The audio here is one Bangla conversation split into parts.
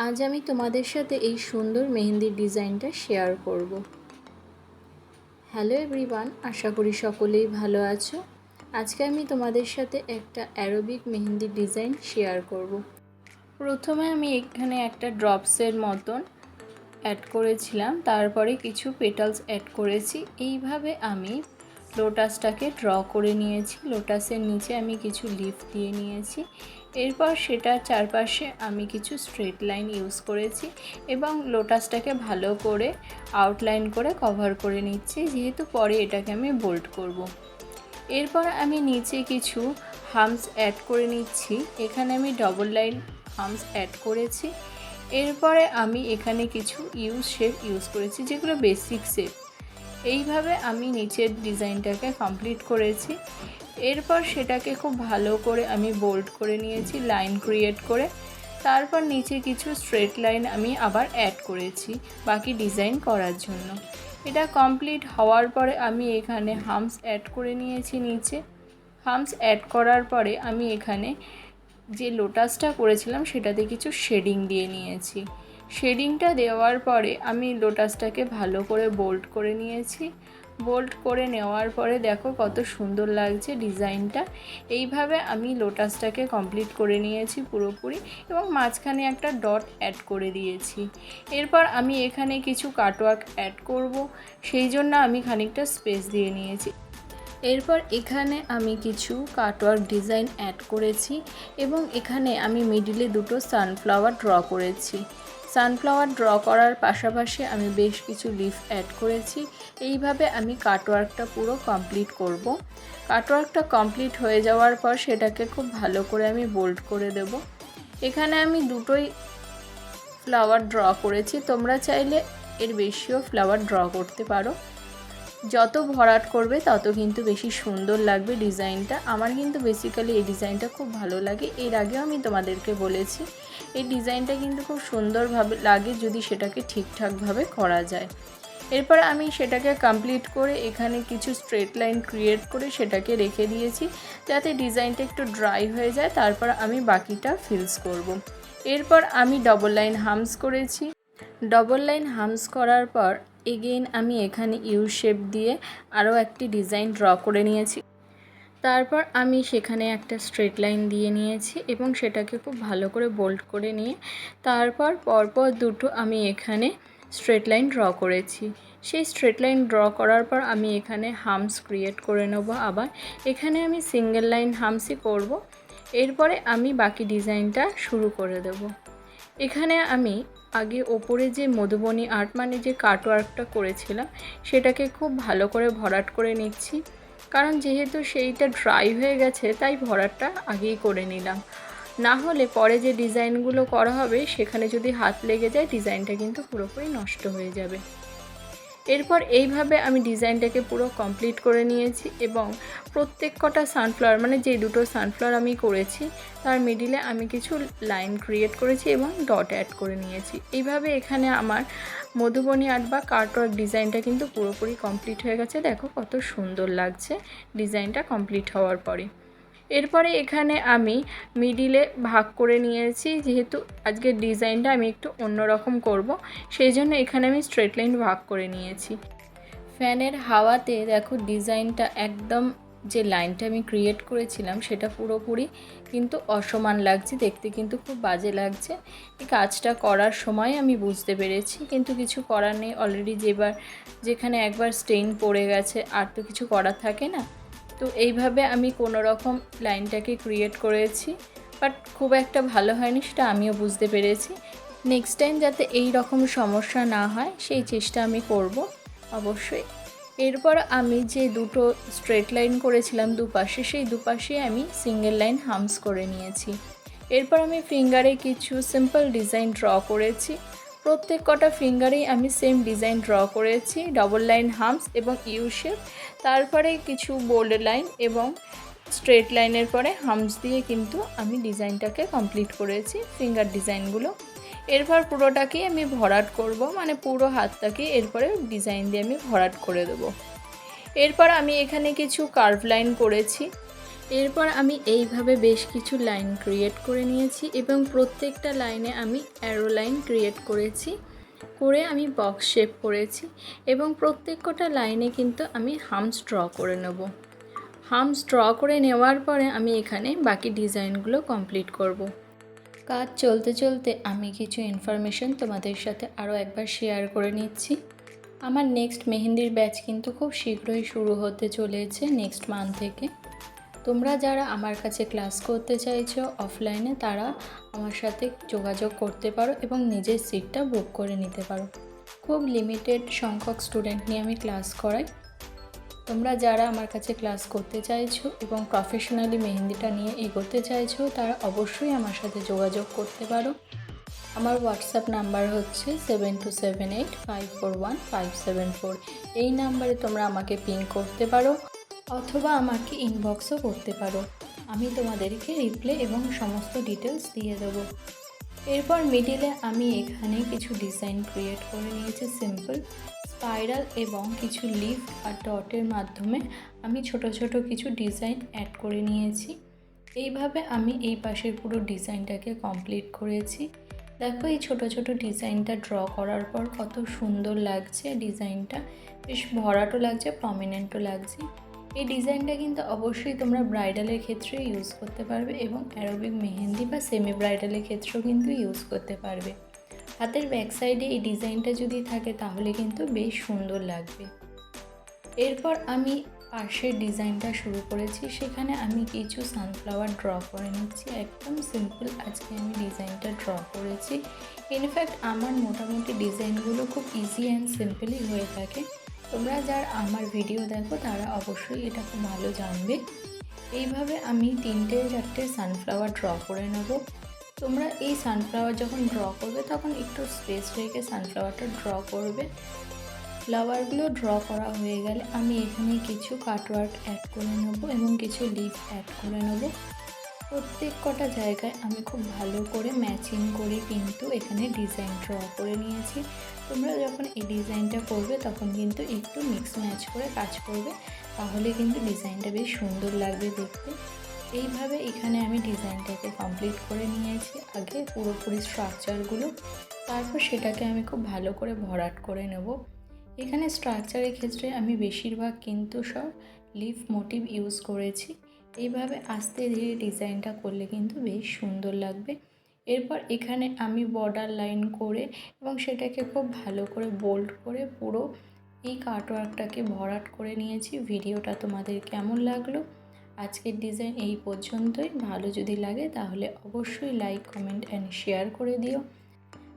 আজ আমি তোমাদের সাথে এই সুন্দর মেহেন্দির ডিজাইনটা শেয়ার করব। হ্যালো এভরিওয়ান, আশা করি সকলেই ভালো আছো। আজকে আমি তোমাদের সাথে একটা অ্যারোবিক মেহেন্দির ডিজাইন শেয়ার করব। প্রথমে আমি এখানে একটা ড্রপসের মতন অ্যাড করেছিলাম, তারপরে কিছু পেটালস অ্যাড করেছি। এইভাবে আমি লোটাসটাকে ড্র করে নিয়েছি। লোটাসের নিচে আমি কিছু লিফ দিয়ে নিয়েছি। এরপর সেটা চারপাশে আমি কিছু স্ট্রেট লাইন ইউজ করেছি এবং লোটাসটাকে ভালো করে আউটলাইন করে কভার করে নিচ্ছি, যেহেতু পরে এটাকে আমি বোল্ড করব। এরপর আমি নিচে কিছু হামস অ্যাড করে নিচ্ছি। এখানে আমি ডবল লাইন হামস অ্যাড করেছি। এরপরে আমি এখানে কিছু শেপ ইউজ করেছি, যেগুলো বেসিক শেপ। এইভাবে আমি নিচের ডিজাইনটাকে কমপ্লিট করেছি। এরপর সেটাকে খুব ভালো করে আমি বোল্ড করে নিয়েছি লাইন ক্রিয়েট করে। তারপর নিচে কিছু স্ট্রেট লাইন আমি আবার অ্যাড করেছি বাকি ডিজাইন করার জন্য। এটা কমপ্লিট হওয়ার পরে আমি এখানে হামস অ্যাড করে নিয়েছি নিচে। হামস অ্যাড করার পরে আমি এখানে যে লোটাসটা করেছিলাম সেটাতে কিছু শেডিং দিয়ে নিয়েছি। শেডিংটা দেওয়ার পরে আমি লোটাসটাকে ভালো করে বোল্ড করে নিয়েছি। বোল্ড করে নেওয়ার পরে দেখো কত সুন্দর লাগছে ডিজাইনটা। এইভাবে আমি লোটাসটাকে কমপ্লিট করে নিয়েছি পুরোপুরি এবং মাঝখানে একটা ডট অ্যাড করে দিয়েছি। এরপর আমি এখানে কিছু কাটওয়ার্ক অ্যাড করব, সেই জন্য আমি খানিকটা স্পেস দিয়ে নিয়েছি। এরপর এখানে আমি কিছু কাটওয়ার্ক ডিজাইন অ্যাড করেছি এবং এখানে আমি মিডিলে দুটো সানফ্লাওয়ার ড্র করেছি। সানফ্লাওয়ার ড্র করার পাশাপাশি আমি বেশ কিছু লিফ অ্যাড করেছি। এইভাবে আমি কাটওয়ার্কটা পুরো কমপ্লিট করব। কাটওয়ার্কটা কমপ্লিট হয়ে যাওয়ার পর সেটাকে খুব ভালো করে আমি বোল্ড করে দেব। এখানে আমি দুটোই ফ্লাওয়ার ড্র করেছি, তোমরা চাইলে এর বেশিও ফ্লাওয়ার ড্র করতে পারো। যত ভরাট করবে তত কিন্তু বেশি সুন্দর লাগবে ডিজাইনটা। আমার কিন্তু বেসিক্যালি এই ডিজাইনটা খুব ভালো লাগে। এর আগেও আমি তোমাদেরকে বলেছি এই ডিজাইনটা কিন্তু খুব সুন্দরভাবে লাগে যদি সেটাকে ঠিকঠাকভাবে করা যায়। এরপর আমি সেটাকে কমপ্লিট করে এখানে কিছু স্ট্রেট লাইন ক্রিয়েট করে সেটাকে রেখে দিয়েছি যাতে ডিজাইনটা একটু ড্রাই হয়ে যায়। তারপর আমি বাকিটা ফিলস করব। এরপর আমি ডবল লাইন হামস করেছি। ডবল লাইন হামস করার পর এগেইন আমি এখানে শেপ দিয়ে আরও একটি ডিজাইন ড্র করে নিয়েছি। তারপর আমি সেখানে একটা স্ট্রেট লাইন দিয়ে নিয়েছি এবং সেটাকে খুব ভালো করে বোল্ড করে নিয়ে তারপর পরপর দুটো আমি এখানে স্ট্রেট লাইন ড্র করেছি। সেই স্ট্রেট লাইন ড্র করার পর আমি এখানে হামস ক্রিয়েট করে নেব। আবার এখানে আমি সিঙ্গেল লাইন হামসই করব। এরপরে আমি বাকি ডিজাইনটা শুরু করে দেব। এখানে আমি আগে ওপরে যে মধুবনী আর্ট মানে যে কাটওয়ার্কটা করেছিলাম সেটাকে খুব ভালো করে ভরাট করে নিচ্ছি, কারণ যেহেতু সেইটা ড্রাই হয়ে গেছে তাই ভরাটটা আগেই করে নিলাম। না হলে পরে যে ডিজাইনগুলো করা হবে সেখানে যদি হাত লেগে যায় ডিজাইনটা কিন্তু পুরোপুরি নষ্ট হয়ে যাবে। এরপর এইভাবে আমি ডিজাইনটাকে পুরো কমপ্লিট করে নিয়েছি এবং প্রত্যেক কটা সানফ্লাওয়ার মানে যে দুটো সানফ্লাওয়ার আমি করেছি তার মিডিলে আমি কিছু লাইন ক্রিয়েট করেছি এবং ডট অ্যাড করে নিয়েছি। এইভাবে এখানে আমার মধুবনী আর্ট বা কাটওয়ার্ক ডিজাইনটা কিন্তু পুরোপুরি কমপ্লিট হয়ে গেছে। দেখো কত সুন্দর লাগছে ডিজাইনটা কমপ্লিট হওয়ার পরে। এরপরে এখানে আমি মিডিলে ভাগ করে নিয়েছি, যেহেতু আজকের ডিজাইনটা আমি একটু অন্যরকম করব সেই জন্য এখানে আমি স্ট্রেট লাইন ভাগ করে নিয়েছি। ফ্যানের হাওয়াতে দেখো ডিজাইনটা একদম যে লাইনটা আমি ক্রিয়েট করেছিলাম সেটা পুরোপুরি কিন্তু অসমান লাগছে, দেখতে কিন্তু খুব বাজে লাগছে। এই কাজটা করার সময় আমি বুঝতে পেরেছি, কিন্তু কিছু করার নেই। অলরেডি যেখানে একবার স্টেইন পড়ে গেছে আর তো কিছু করার থাকে না। তো এইভাবে আমি কোনো রকম লাইনটাকে ক্রিয়েট করেছি, বাট খুব একটা ভালো হয়নি সেটা আমিও বুঝতে পেরেছি। নেক্সট টাইম যাতে এই রকম সমস্যা না হয় সেই চেষ্টা আমি করব অবশ্যই। এরপর আমি যে দুটো স্ট্রেট লাইন করেছিলাম দুপাশে, সেই দুপাশে আমি সিঙ্গেল লাইন হামস করে নিয়েছি। এরপর আমি ফিঙ্গারে কিছু সিম্পল ডিজাইন ড্র করেছি। প্রত্যেক কটা ফিঙ্গারেই আমি সেম ডিজাইন ড্র করেছি, ডবল লাইন হামস এবং শেপ। তারপরে কিছু বোল্ড লাইন এবং স্ট্রেট লাইনের পরে হামস দিয়ে কিন্তু আমি ডিজাইনটাকে কমপ্লিট করেছি ফিঙ্গার ডিজাইনগুলো। এরপর পুরোটাকেই আমি ভরাট করব, মানে পুরো হাতটাকে এরপরে ডিজাইন দিয়ে আমি ভরাট করে দেব। এরপর আমি এখানে কিছু কার্ভ লাইন করেছি। এরপর আমি এইভাবে বেশ কিছু লাইন ক্রিয়েট করে নিয়েছি এবং প্রত্যেকটা লাইনে আমি অ্যারো লাইন ক্রিয়েট করেছি, করে আমি বক্স শেপ করেছি এবং প্রত্যেকটা লাইনে কিন্তু আমি হামস ড্র করে নেব। হামস ড্র করে নেওয়ার পরে আমি এখানে বাকি ডিজাইনগুলো কমপ্লিট করব। কাজ চলতে চলতে আমি কিছু ইনফরমেশন তোমাদের সাথে আরও একবার শেয়ার করে নিচ্ছি। আমার নেক্সট মেহেন্দির ব্যাচ কিন্তু খুব শীঘ্রই শুরু হতে চলেছে, নেক্সট মান্থ থেকে। তোমরা যারা আমার কাছে ক্লাস করতে চাইছো অফলাইনে, তারা আমার সাথে যোগাযোগ করতে পারো এবং নিজের সিটটা বুক করে নিতে পারো। খুব লিমিটেড সংখ্যক স্টুডেন্ট নিয়ে আমি ক্লাস করাই। তোমরা যারা আমার কাছে ক্লাস করতে চাইছো এবং প্রফেশনালি মেহেন্দিটা নিয়ে এগোতে চাইছো, তারা অবশ্যই আমার সাথে যোগাযোগ করতে পারো। আমার হোয়াটসঅ্যাপ নাম্বার হচ্ছে 7278541574। এই নাম্বারে তোমরা আমাকে পিং করতে পারো অথবা আমাকে ইনবক্সও করতে পারো। আমি তোমাদেরকে রিপ্লাই এবং সমস্ত ডিটেলস দিয়ে দেবো। এরপর মিডিলে আমি এখানে কিছু ডিজাইন ক্রিয়েট করে নিয়েছি। সিম্পল স্পাইরাল এবং কিছু লিফ আর ডটের মাধ্যমে আমি ছোট ছোট কিছু ডিজাইন অ্যাড করে নিয়েছি। এইভাবে আমি এই পাশের পুরো ডিজাইনটাকে কমপ্লিট করেছি। দেখো এই ছোট ছোট ডিজাইনটা ড্র করার পর কত সুন্দর লাগছে। ডিজাইনটা বেশ ভরাটও লাগছে, প্রমিনেন্টও লাগছে। এই ডিজাইনটা কিন্তু অবশ্যই তোমরা ব্রাইডালের ক্ষেত্রে ইউজ করতে পারবে এবং অ্যারোবিক মেহেন্দি বা সেমি ব্রাইডালের ক্ষেত্রেও কিন্তু ইউজ করতে পারবে। হাতের ব্যাক সাইডে এই ডিজাইনটা যদি থাকে তাহলে কিন্তু বেশ সুন্দর লাগবে। এরপর আমি পাশের ডিজাইনটা শুরু করেছি, সেখানে আমি কিছু সানফ্লাওয়ার ড্র করে নিচ্ছি। একদম সিম্পল আজকে আমি ডিজাইনটা ড্র করেছি। ইনফ্যাক্ট আমার মোটামুটি ডিজাইনগুলো খুব ইজি অ্যান্ড সিম্পলই হয়ে থাকে। তোমরা যারা আমার ভিডিও দেখো তারা অবশ্যই এটা খুব ভালো জানবে। এইভাবে আমি 3-4টে সানফ্লাওয়ার ড্র করে নেব। তোমরা এই সানফ্লাওয়ার যখন ড্র করবে তখন একটু স্পেস রেখে সানফ্লাওয়ারটা ড্র করবে। ফ্লাওয়ারগুলো ড্র করা হয়ে গেলে আমি এখানে কিছু কাটওয়ার্ক অ্যাড করে নেব এবং কিছু লিফ অ্যাড করে নেব। প্রত্যেক কটা জায়গায় আমি খুব ভালো করে ম্যাচিং করে কিন্তু এখানে ডিজাইন ড্র করে নিয়েছি। তোমরা যখন এই ডিজাইনটা করবে তখন কিন্তু একটু মিক্স ম্যাচ করে কাজ করবে, তাহলে কিন্তু ডিজাইনটা বেশ সুন্দর লাগবে দেখতে। এইভাবে এখানে আমি ডিজাইনটাকে কমপ্লিট করে নিয়েছি আগে পুরোপুরি স্ট্রাকচারগুলো। তারপর সেটাকে আমি খুব ভালো করে ভরাট করে নেব। এখানে স্ট্রাকচারের ক্ষেত্রে আমি বেশিরভাগ কিন্তু সব লিফ মোটিভ ইউজ করেছি। এইভাবে আস্তে ধীরে ডিজাইনটা করলে কিন্তু বেশ সুন্দর লাগবে। এরপর এখানে আমি বর্ডার লাইন করে এবং সেটাকে খুব ভালো করে বোল্ড করে পুরো এই কাটওয়ার্কটাকে ভরাট করে নিয়েছি। ভিডিওটা তোমাদের কেমন লাগলো? আজকের ডিজাইন এই পর্যন্তই। ভালো যদি লাগে তাহলে অবশ্যই লাইক, কমেন্ট অ্যান্ড শেয়ার করে দিও।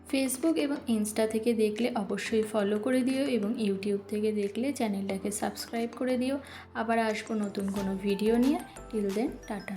ফেসবুক এবং ইনস্টা থেকে দেখলে অবশ্যই ফলো করে দিও এবং ইউটিউব থেকে দেখলে চ্যানেলটাকে সাবস্ক্রাইব করে দিও। আবার আসবো নতুন কোনো ভিডিও নিয়ে। Till then tata.